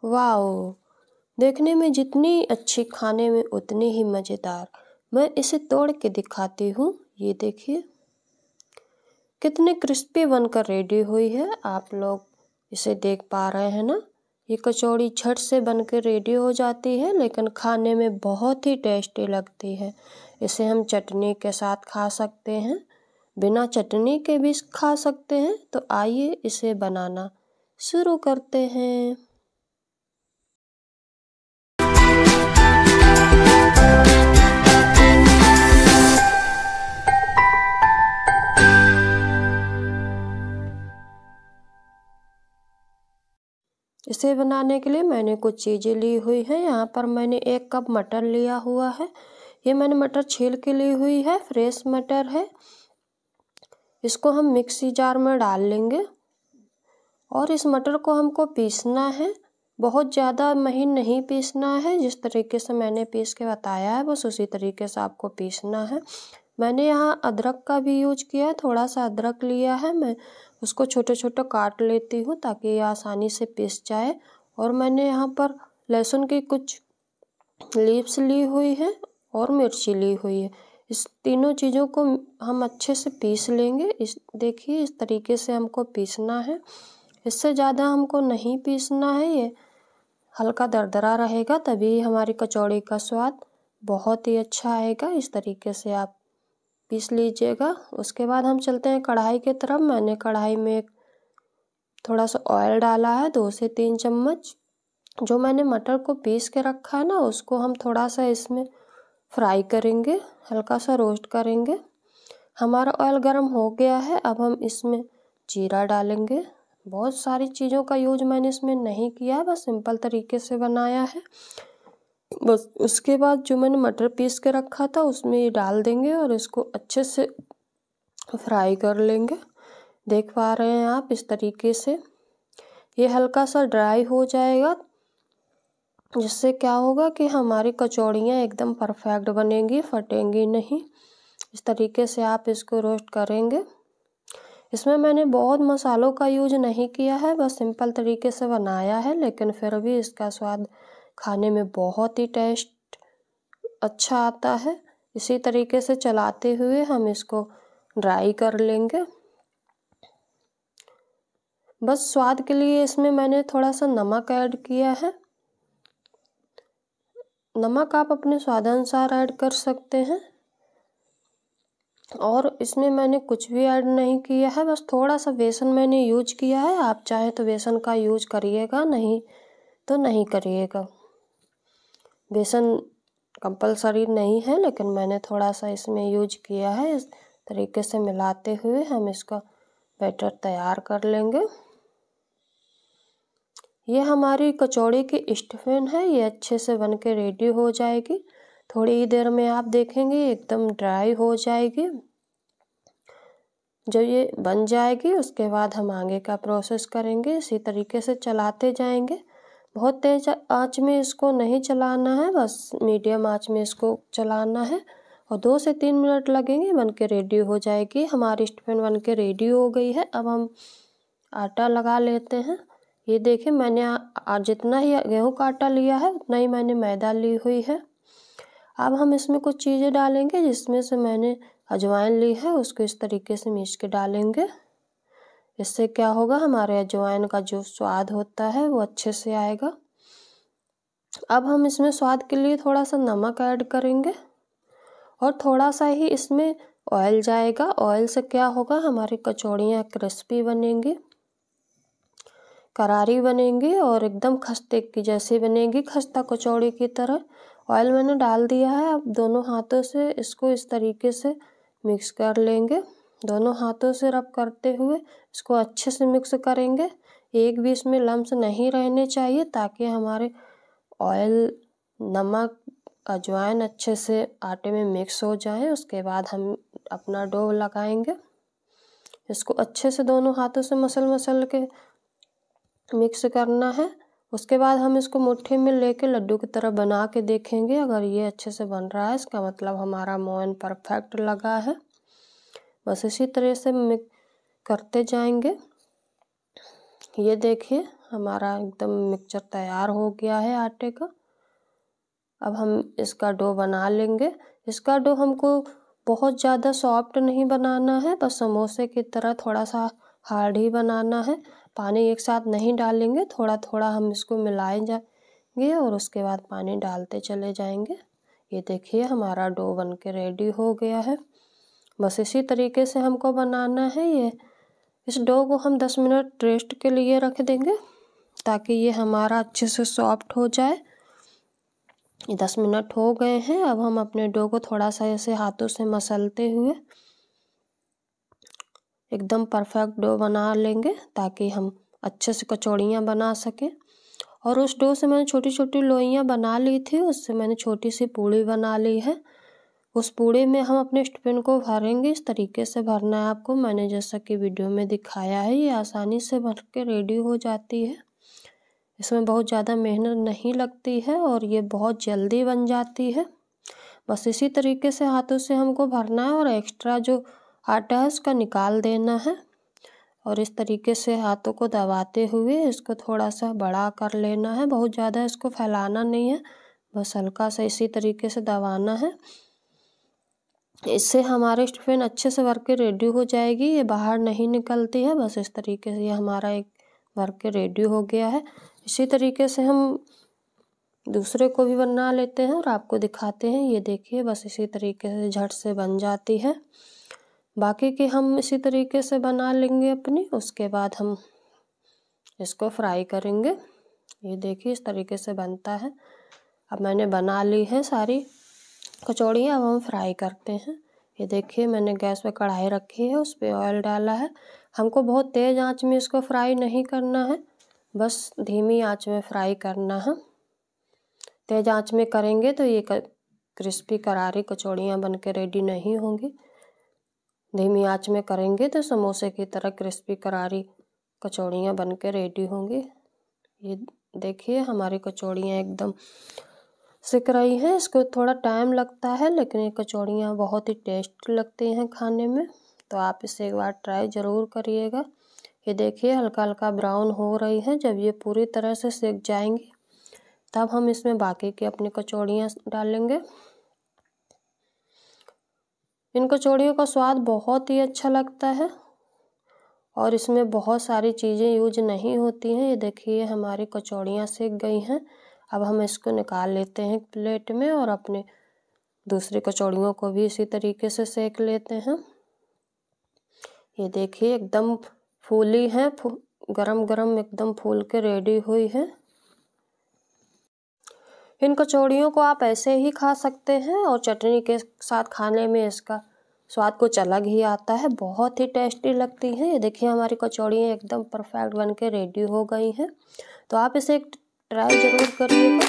Wow, देखने में जितनी अच्छी खाने में उतनी ही मज़ेदार। मैं इसे तोड़ के दिखाती हूँ। ये देखिए कितनी क्रिस्पी बनकर रेडी हुई है। आप लोग इसे देख पा रहे हैं ना। ये कचौड़ी झट से बनकर रेडी हो जाती है, लेकिन खाने में बहुत ही टेस्टी लगती है। इसे हम चटनी के साथ खा सकते हैं, बिना चटनी के भी खा सकते हैं। तो आइए इसे बनाना शुरू करते हैं। इसे बनाने के लिए मैंने कुछ चीज़ें ली हुई है। यहाँ पर मैंने 1 कप मटर लिया हुआ है। ये मैंने मटर छील के ली हुई है, फ्रेश मटर है। इसको हम मिक्सी जार में डाल लेंगे और इस मटर को हमको पीसना है। बहुत ज़्यादा महीन नहीं पीसना है, जिस तरीके से मैंने पीस के बताया है बस उसी तरीके से आपको पीसना है। मैंने यहाँ अदरक का भी यूज किया है, थोड़ा सा अदरक लिया है। मैं उसको छोटे छोटे काट लेती हूँ ताकि ये आसानी से पीस जाए। और मैंने यहाँ पर लहसुन की कुछ लीव्स ली हुई है और मिर्ची ली हुई है। इस तीनों चीज़ों को हम अच्छे से पीस लेंगे। देखिए इस तरीके से हमको पीसना है। इससे ज़्यादा हमको नहीं पीसना है, ये हल्का दरदरा रहेगा, तभी हमारी कचौड़ी का स्वाद बहुत ही अच्छा आएगा। इस तरीके से आप पीस लीजिएगा। उसके बाद हम चलते हैं कढ़ाई की तरफ। मैंने कढ़ाई में थोड़ा सा ऑयल डाला है, 2 से 3 चम्मच। जो मैंने मटर को पीस के रखा है ना, उसको हम थोड़ा सा इसमें फ्राई करेंगे, हल्का सा रोस्ट करेंगे। हमारा ऑयल गर्म हो गया है। अब हम इसमें जीरा डालेंगे। बहुत सारी चीज़ों का यूज मैंने इसमें नहीं किया है, बस सिंपल तरीके से बनाया है। बस उसके बाद जो मैंने मटर पीस के रखा था उसमें ये डाल देंगे और इसको अच्छे से फ्राई कर लेंगे। देख पा रहे हैं आप, इस तरीके से ये हल्का सा ड्राई हो जाएगा, जिससे क्या होगा कि हमारी कचौड़ियाँ एकदम परफेक्ट बनेंगी, फटेंगी नहीं। इस तरीके से आप इसको रोस्ट करेंगे। इसमें मैंने बहुत मसालों का यूज नहीं किया है, बस सिंपल तरीके से बनाया है, लेकिन फिर भी इसका स्वाद खाने में बहुत ही टेस्ट अच्छा आता है। इसी तरीके से चलाते हुए हम इसको ड्राई कर लेंगे। बस स्वाद के लिए इसमें मैंने थोड़ा सा नमक ऐड किया है। नमक आप अपने स्वादानुसार ऐड कर सकते हैं। और इसमें मैंने कुछ भी ऐड नहीं किया है, बस थोड़ा सा बेसन मैंने यूज किया है। आप चाहे तो बेसन का यूज करिएगा, नहीं तो नहीं करिएगा। बेसन कंपलसरी नहीं है, लेकिन मैंने थोड़ा सा इसमें यूज किया है। इस तरीके से मिलाते हुए हम इसका बैटर तैयार कर लेंगे। ये हमारी कचौड़ी की स्टफिंग है, ये अच्छे से बन के रेडी हो जाएगी। थोड़ी ही देर में आप देखेंगे एकदम ड्राई हो जाएगी। जब ये बन जाएगी उसके बाद हम आगे का प्रोसेस करेंगे। इसी तरीके से चलाते जाएंगे। बहुत तेज आंच में इसको नहीं चलाना है, बस मीडियम आंच में इसको चलाना है। और 2 से 3 मिनट लगेंगे, बन के रेडी हो जाएगी। हमारी स्टफिंग बन के रेडी हो गई है। अब हम आटा लगा लेते हैं। ये देखिए मैंने जितना ही गेहूं का आटा लिया है उतना ही मैंने मैदा ली हुई है। अब हम इसमें कुछ चीज़ें डालेंगे, जिसमें से मैंने अजवाइन ली है, उसको इस तरीके से मीच के डालेंगे। इससे क्या होगा, हमारे अजवाइन का जो स्वाद होता है वो अच्छे से आएगा। अब हम इसमें स्वाद के लिए थोड़ा सा नमक ऐड करेंगे और थोड़ा सा ही इसमें ऑयल जाएगा। ऑयल से क्या होगा, हमारी कचौड़ियाँ क्रिस्पी बनेंगी, करारी बनेंगी और एकदम खस्ते की जैसी बनेगी, खस्ता कचौड़ी की तरह। ऑयल मैंने डाल दिया है। अब दोनों हाथों से इसको इस तरीके से मिक्स कर लेंगे। दोनों हाथों से रब करते हुए इसको अच्छे से मिक्स करेंगे। एक भी इसमें लम्स नहीं रहने चाहिए, ताकि हमारे ऑयल, नमक, अजवाइन अच्छे से आटे में मिक्स हो जाए। उसके बाद हम अपना डो लगाएंगे। इसको अच्छे से दोनों हाथों से मसल के मिक्स करना है। उसके बाद हम इसको मुट्ठी में लेके लड्डू की तरह बना के देखेंगे। अगर ये अच्छे से बन रहा है, इसका मतलब हमारा मोयन परफेक्ट लगा है। बस इसी तरह से करते जाएंगे। ये देखिए हमारा एकदम मिक्सचर तैयार हो गया है आटे का। अब हम इसका डो बना लेंगे। इसका डो हमको बहुत ज़्यादा सॉफ्ट नहीं बनाना है, बस समोसे की तरह थोड़ा सा हार्ड ही बनाना है। पानी एक साथ नहीं डालेंगे, थोड़ा थोड़ा हम इसको मिलाए जाएंगे और उसके बाद पानी डालते चले जाएंगे। ये देखिए हमारा डो बन के रेडी हो गया है। बस इसी तरीके से हमको बनाना है। ये इस डो को हम 10 मिनट रेस्ट के लिए रख देंगे ताकि ये हमारा अच्छे से सॉफ्ट हो जाए। ये 10 मिनट हो गए हैं। अब हम अपने डो को थोड़ा सा ऐसे हाथों से मसलते हुए एकदम परफेक्ट डो बना लेंगे ताकि हम अच्छे से कचौड़ियाँ बना सकें। और उस डो से मैंने छोटी छोटी लोइयाँ बना ली थी, उससे मैंने छोटी सी पूड़ी बना ली है। उस पूड़ी में हम अपने स्टफिंग को भरेंगे। इस तरीके से भरना है आपको, मैंने जैसा कि वीडियो में दिखाया है। ये आसानी से भर के रेडी हो जाती है। इसमें बहुत ज़्यादा मेहनत नहीं लगती है और ये बहुत जल्दी बन जाती है। बस इसी तरीके से हाथों से हमको भरना है और एक्स्ट्रा जो आटा है उसका निकाल देना है। और इस तरीके से हाथों को दबाते हुए इसको थोड़ा सा बड़ा कर लेना है। बहुत ज़्यादा इसको फैलाना नहीं है, बस हल्का सा इसी तरीके से दबाना है। इससे हमारे स्टफिंग अच्छे से भर के रेडी हो जाएगी, ये बाहर नहीं निकलती है। बस इस तरीके से ये हमारा एक भर के रेडी हो गया है। इसी तरीके से हम दूसरे को भी बना लेते हैं और आपको दिखाते हैं। ये देखिए बस इसी तरीके से झट से बन जाती है। बाकी के हम इसी तरीके से बना लेंगे अपनी। उसके बाद हम इसको फ्राई करेंगे। ये देखिए इस तरीके से बनता है। अब मैंने बना ली है सारी कचौड़ियाँ, अब हम फ्राई करते हैं। ये देखिए मैंने गैस पे कढ़ाई रखी है, उस पर ऑयल डाला है। हमको बहुत तेज़ आंच में इसको फ्राई नहीं करना है, बस धीमी आंच में फ्राई करना है। तेज़ आंच में करेंगे तो ये क्रिस्पी करारी कचौड़ियाँ बन के रेडी नहीं होंगी। धीमी आंच में करेंगे तो समोसे की तरह क्रिस्पी करारी कचौड़ियाँ बन के रेडी होंगी। ये देखिए हमारी कचौड़ियाँ एकदम सिक रही हैं। इसको थोड़ा टाइम लगता है लेकिन ये कचौड़ियाँ बहुत ही टेस्टी लगती हैं खाने में, तो आप इसे एक बार ट्राई ज़रूर करिएगा। ये देखिए हल्का हल्का ब्राउन हो रही है। जब ये पूरी तरह से सिक जाएंगी तब हम इसमें बाकी की अपनी कचौड़ियाँ डालेंगे। इन कचौड़ियों का स्वाद बहुत ही अच्छा लगता है और इसमें बहुत सारी चीज़ें यूज नहीं होती हैं। ये देखिए हमारी कचौड़ियाँ सिक गई हैं। अब हम इसको निकाल लेते हैं प्लेट में और अपने दूसरी कचौड़ियों को भी इसी तरीके से सेक लेते हैं। ये देखिए एकदम फूली हैं, गरम गरम एकदम फूल के रेडी हुई है। इन कचौड़ियों को आप ऐसे ही खा सकते हैं और चटनी के साथ खाने में इसका स्वाद कुछ अलग ही आता है, बहुत ही टेस्टी लगती है। ये देखिए हमारी कचौड़ियाँ एकदम परफेक्ट बन के रेडी हो गई हैं, तो आप इसे ट्राई ज़रूर करिएगा।